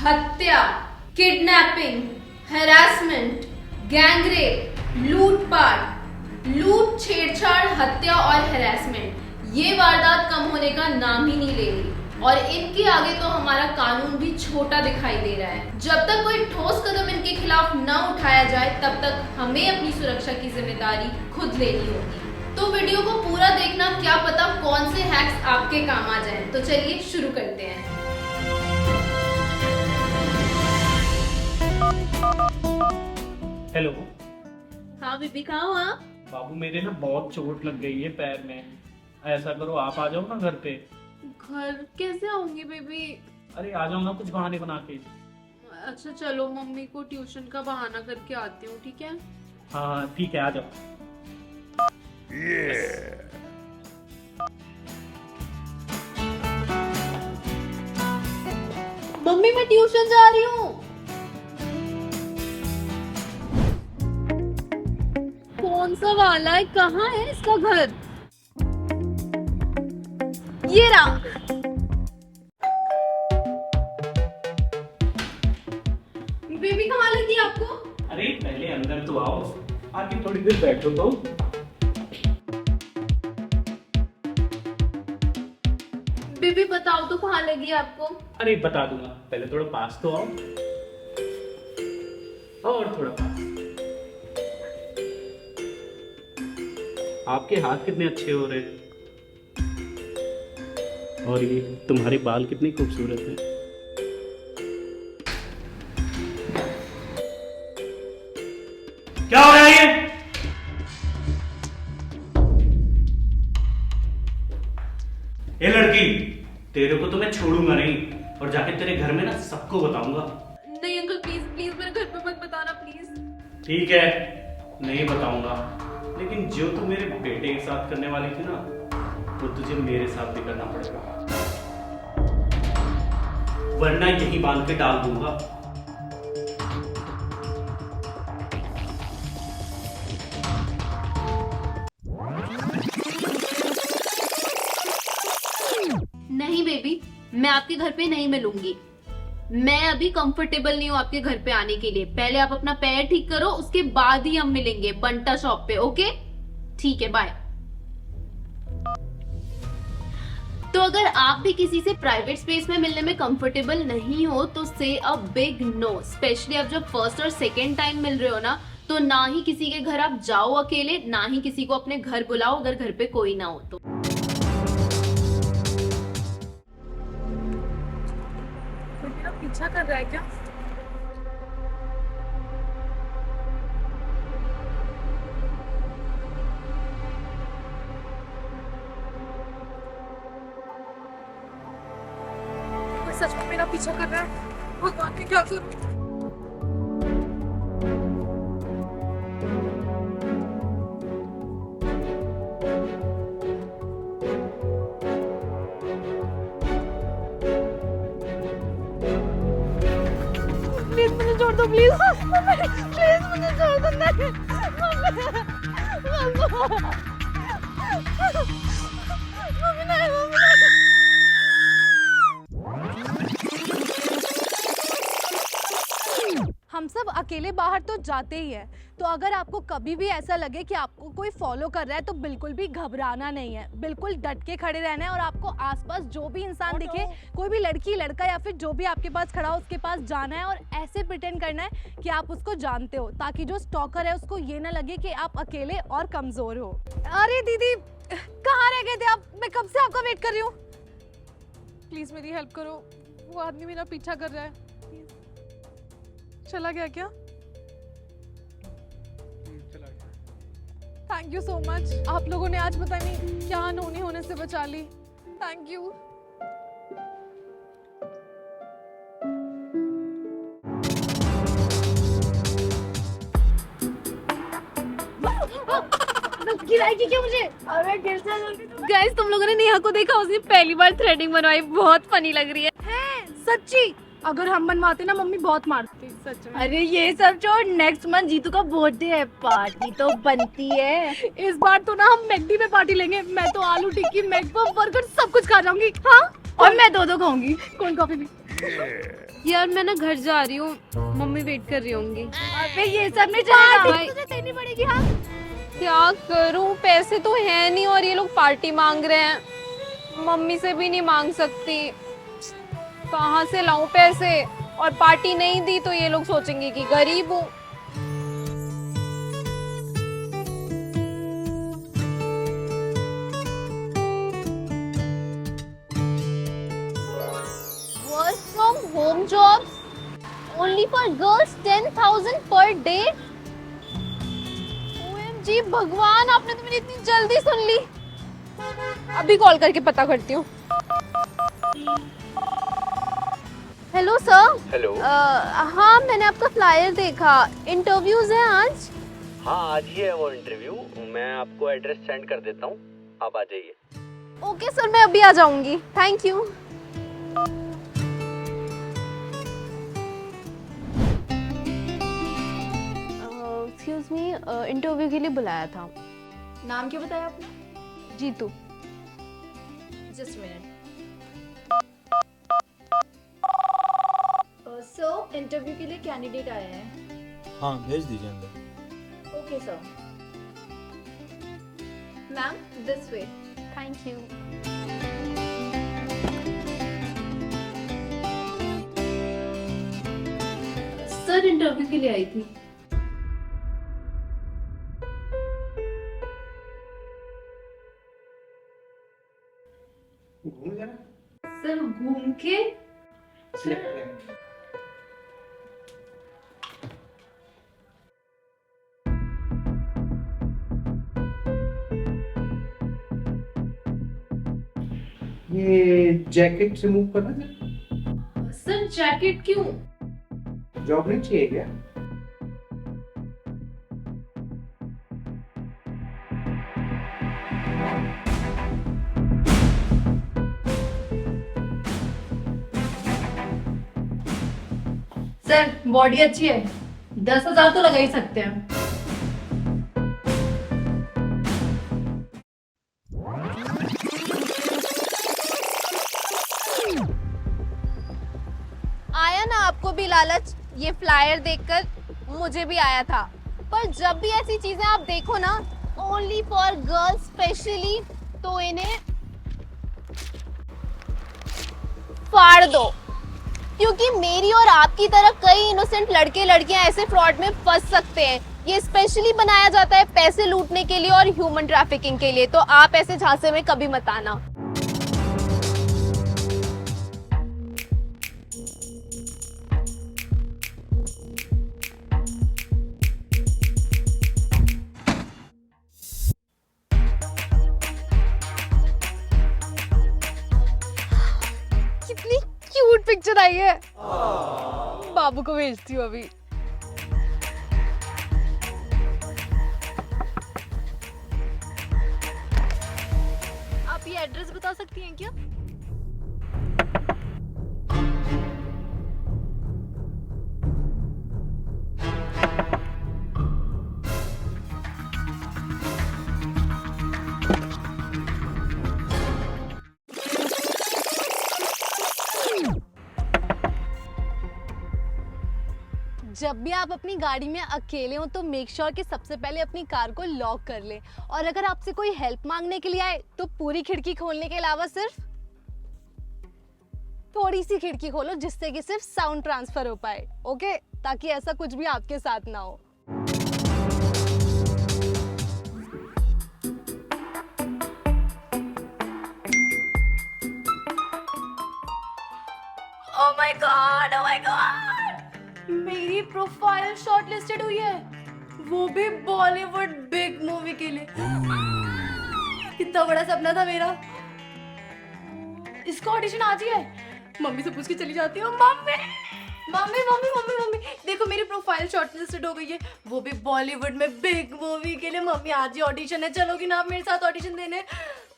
हत्या, kidnapping, harassment, gangrape, लूटपाट, लूट, छेड़छाड़, हत्या और हैरासमेंट, ये वारदात कम होने का नाम ही नहीं ले रही और इनके आगे तो हमारा कानून भी छोटा दिखाई दे रहा है। जब तक कोई ठोस कदम इनके खिलाफ न उठाया जाए तब तक हमें अपनी सुरक्षा की जिम्मेदारी खुद लेनी होगी। तो वीडियो को पूरा देखना, क्या पता कौन से हैक्स आपके काम आ जाएं। तो चलिए शुरू करते हैं। हेलो। हाँ बीबी, कहाँ हो आप? बाबू मेरे ना बहुत चोट लग गई है पैर में। ऐसा करो आप आ जाओ ना घर पे। घर कैसे आऊंगी बेबी? अरे आ जाओ ना कुछ बहाने बना के। अच्छा चलो, मम्मी को ट्यूशन का बहाना करके आती हूँ, ठीक है? हाँ ठीक है, आ जाओ। मम्मी मैं ट्यूशन जा रही हूँ। कौन सा वाला है? कहाँ है इसका घर? ये रहा। बेबी कहाँ लगी आपको? अरे पहले अंदर तो आओ, आके थोड़ी देर बैठो तो। बेबी बताओ तो कहाँ लगी आपको? अरे बता दूंगा, पहले थोड़ा पास तो आओ। और थोड़ा पास। आपके हाथ कितने अच्छे हो रहे हैं और ये तुम्हारे बाल कितने खूबसूरत हैं। क्या हो रहा है ये? ए लड़की, तेरे को तो मैं छोड़ूंगा नहीं और जाके तेरे घर में ना सबको बताऊंगा। नहीं अंकल, प्लीज प्लीज मेरे घर पे मत बताना प्लीज। ठीक है, नहीं बताऊंगा, लेकिन जो तू मेरे बेटे के साथ करने वाली थी ना, वो तुझे मेरे साथ भी करना पड़ेगा, वरना यही बांध के डाल दूंगा। नहीं बेबी, मैं आपके घर पे नहीं मिलूंगी। मैं अभी कंफर्टेबल नहीं हूँ आपके घर पे आने के लिए। पहले आप अपना पैर ठीक करो, उसके बाद ही हम मिलेंगे बंटा शॉप पे। ओके ठीक है, बाय। तो अगर आप भी किसी से प्राइवेट स्पेस में मिलने में कंफर्टेबल नहीं हो तो से अ बिग नो। स्पेशली आप जब फर्स्ट और सेकेंड टाइम मिल रहे हो ना, तो ना ही किसी के घर आप जाओ अकेले, ना ही किसी को अपने घर बुलाओ अगर घर पे कोई ना हो तो। मेरा पीछा कर रहा है क्या? कोई सच में मेरा पीछा कर रहा है? भगवान मैं क्या करूं? प्लीज मुझे छोड़ दो, प्लीज प्लीज मुझे छोड़ दो। नहीं मम्मी, नहीं मम्मी। हम सब अकेले बाहर तो जाते ही हैं, तो अगर आपको कभी भी ऐसा लगे कि आपको कोई फॉलो कर रहा है तो बिल्कुल भी घबराना नहीं है। बिल्कुल डट के खड़े रहना है और आपको आसपास जो भी इंसान दिखे, कोई भी लड़की लड़का या फिर जो भी आपके पास खड़ा हो उसके पास जाना है और ऐसे प्रिटेंड करना है कि आप उसको जानते हो, ताकि जो स्टॉकर है उसको ये ना लगे कि आप अकेले और कमज़ोर हो। अरे दीदी कहाँ रह गए थे आप? मैं कब से आपका वेट कर रही हूँ। प्लीज़ मेरी हेल्प करो, वो आदमी मेरा पीछा कर रहा है। चला गया क्या? चला गया। थैंक यू सो मच, आप लोगों ने आज पता नहीं क्या अनहोनी होने से बचा ली। Thank you. गिराएगी क्या मुझे? अरे गिर जा जल्दी। गाइस तुम लोगों ने नेहा को देखा? उसने पहली बार थ्रेडिंग बनवाई, बहुत फनी लग रही है। सच्ची? अगर हम बनवाते ना मम्मी बहुत मारती सच में। अरे ये सब छोड़, नेक्स्ट मंथ जीतू का बर्थडे है, पार्टी तो बनती है। इस बार तो ना हम मैकडी में पार्टी लेंगे। मैं तो आलू टिक्की, मैकपफ, बर्गर सब कुछ खा जाऊंगी। हाँ, और मैं दो खाऊंगी। कौन कॉफी भी। यार मैं ना घर जा रही हूँ, मम्मी वेट कर रही होंगी। अबे ये सब नहीं चलेगा, भाई। तुझे देनी पड़ेगी। हाँ क्या करूँ, पैसे तो है नहीं और ये लोग पार्टी मांग रहे हैं, मम्मी से भी नहीं मांग सकती, कहाँ से लाऊं पैसे? और पार्टी नहीं दी तो ये लोग सोचेंगे कि गरीब हूँ। Work from home jobs only for girls 10,000 per day. OMG भगवान, आपने तो मेरी इतनी जल्दी सुन ली। अभी कॉल करके पता करती हूँ। Hello sir. हेलो। हाँ मैंने आपका फ्लायर देखा, इंटरव्यूज है आज। हाँ आज ही है वो इंटरव्यू, मैं आपको एड्रेस सेंड कर देता हूँ, आप आ जाइए। ओके सर, मैं अभी आ जाऊंगी, thank you. Excuse me, interview के लिए बुलाया था। नाम क्या बताया आपने? Jitu. Just minute. Sir interview के लिए कैंडिडेट आए हैं। हाँ भेज दीजिए अंदर। Okay sir. Ma'am this way. Thank you. Sir interview के लिए आई थी। घूम जरा। सर घूम के ये जैकेट रिमूव करना है? सर जैकेट क्यों? जॉब नहीं चाहिए क्या? सर बॉडी अच्छी है, 10,000 तो लगा ही सकते हैं। आया ना आपको भी लालच, ये फ्लायर देखकर मुझे भी आया था। पर जब भी ऐसी चीजें आप देखो ना, ओनली फॉर गर्ल्स स्पेशली, तो इन्हें फाड़ दो, क्योंकि मेरी और आपकी तरह कई इनोसेंट लड़के लड़कियां ऐसे फ्रॉड में फंस सकते हैं। ये स्पेशली बनाया जाता है पैसे लूटने के लिए और ह्यूमन ट्रैफिकिंग के लिए, तो आप ऐसे झांसे में कभी मत आना। कितनी क्यूट पिक्चर आई है, बाबू को भेजती हूँ अभी। आप ये एड्रेस बता सकती हैं क्या? जब भी आप अपनी गाड़ी में अकेले हो तो मेक श्योर कि सबसे पहले अपनी कार को लॉक कर ले, और अगर आपसे कोई हेल्प मांगने के लिए आए तो पूरी खिड़की खोलने के अलावा सिर्फ थोड़ी सी खिड़की खोलो, जिससे कि सिर्फ साउंड ट्रांसफर हो पाए। ओके, ताकि ऐसा कुछ भी आपके साथ ना हो। Oh my God, oh my God, मेरी प्रोफाइल शॉर्टलिस्टेड हुई है, वो भी बॉलीवुड बिग मूवी के लिए। कितना बड़ा सपना था मेरा। इसका ऑडिशन आज ही है। मम्मी से पूछ के चली जाती हूँ, mummy mummy mummy mummy mummy देखो मेरी प्रोफाइल शॉर्टलिस्टेड हो गई है, वो भी बॉलीवुड में बिग मूवी के लिए। मम्मी आज ही ऑडिशन है, चलोगी ना आप मेरे साथ ऑडिशन देने?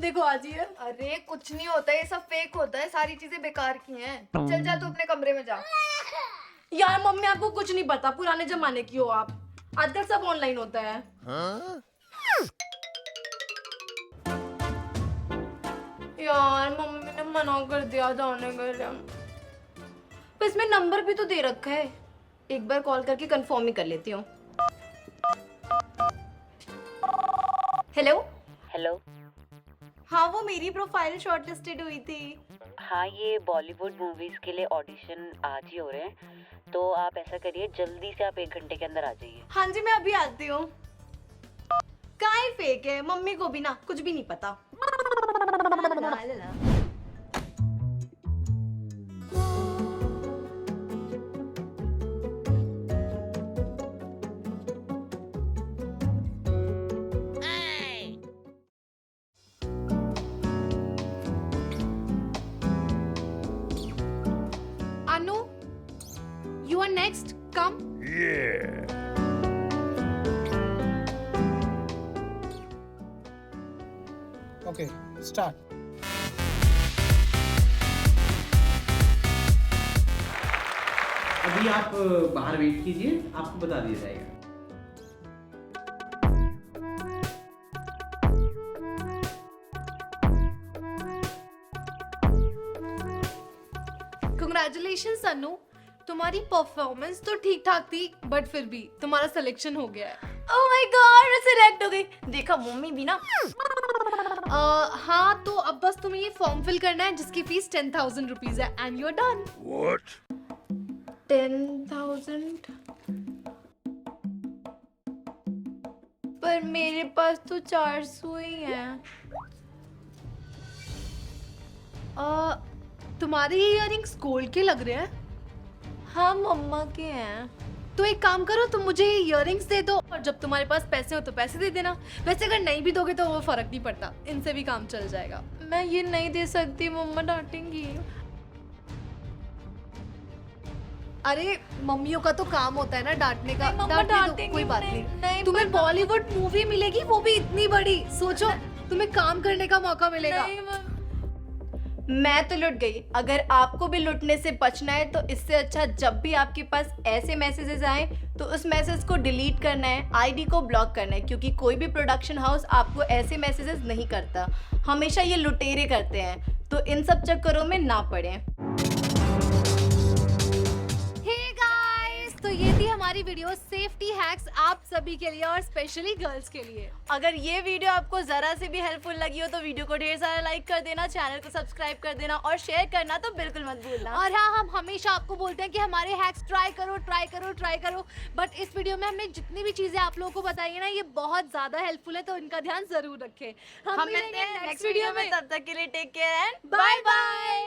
देखो आज ही है। अरे कुछ नहीं होता, ये सब फेक होता है, सारी चीजें बेकार की हैं। चल जा तू अपने कमरे में जा। यार मम्मी आपको कुछ नहीं पता, पुराने जमाने की हो आप, आजकल सब ऑनलाइन होता है। यार मम्मी ने मना कर दिया जाने के लिए। पर इसमें नंबर भी तो दे रखा है, एक बार कॉल करके कंफर्म ही कर लेती हूँ। हेलो। हेलो। हाँ, वो मेरी प्रोफाइल शॉर्टलिस्टेड हुई थी। हाँ, ये बॉलीवुड मूवीज के लिए ऑडिशन आज ही हो रहे हैं, तो आप ऐसा करिए जल्दी से आप 1 घंटे के अंदर आ जाइए। हाँ जी, मैं अभी आती हूँ। काहे फेक है, मम्मी को भी ना कुछ भी नहीं पता। Anu, you are next. Come. Okay start. अभी आप बाहर वेट कीजिए, आपको बता दिया जाएगा। Congratulations अनु, तुम्हारी परफॉर्मेंस तो ठीक ठाक थी बट फिर भी तुम्हारा सिलेक्शन हो गया है। ओह माय गॉड, मैं सिलेक्ट हो गई। देखा, मम्मी भी ना। हाँ, तो अब बस तुम्हें ये फॉर्म फिल करना है जिसकी फीस 10,000 रुपीज है एंड यू आर डन। 10,000? पर मेरे पास तो 400 ही हैं। तुम्हारे ये इयररिंग्स गोल्ड के लग रहे हैं। हाँ, मम्मा के हैं। तो एक काम करो, तुम मुझे ये इयररिंग्स दे दो और जब तुम्हारे पास पैसे हो तो पैसे दे देना। वैसे अगर नहीं भी दोगे तो वो फर्क नहीं पड़ता, इनसे भी काम चल जाएगा। मैं ये नहीं दे सकती, मम्मा डांटेंगी। अरे मम्मियों का तो काम होता है ना डांटने का। नहीं, मम्मा डांटने दो, डांटेंगी, कोई बात नहीं, नहीं। नहीं, तुम्हें पर- बॉलीवुड मूवी मिलेगी, वो भी इतनी बड़ी। सोचो, तुम्हें काम करने का मौका मिलेगा। मैं तो लुट गई। अगर आपको भी लुटने से बचना है तो इससे अच्छा जब भी आपके पास ऐसे मैसेजेस आए तो उस मैसेज को डिलीट करना है, आईडी को ब्लॉक करना है, क्योंकि कोई भी प्रोडक्शन हाउस आपको ऐसे मैसेजेस नहीं करता। हमेशा ये लुटेरे करते हैं, तो इन सब चक्करों में ना पड़े। हे गाइस, तो ये थी हमारी वीडियो सेफ्टी हैक्स आप सभी के लिए और स्पेशली गर्ल्स के लिए। अगर ये वीडियो आपको जरा से भी हेल्पफुल लगी हो तो वीडियो को ढेर सारा लाइक कर देना, चैनल को सब्सक्राइब कर देना और शेयर करना तो बिल्कुल मत भूलना। और हाँ, हम हमेशा आपको बोलते हैं कि हमारे हैक्स ट्राई करो ट्राई करो ट्राई करो, बट इस वीडियो में हमने जितनी भी चीजें आप लोगों को बताई है ना, ये बहुत ज्यादा हेल्पफुल है, तो इनका ध्यान जरूर रखें। हम मिलते हैं नेक्स्ट वीडियो में, तब तक के लिए take care and bye bye.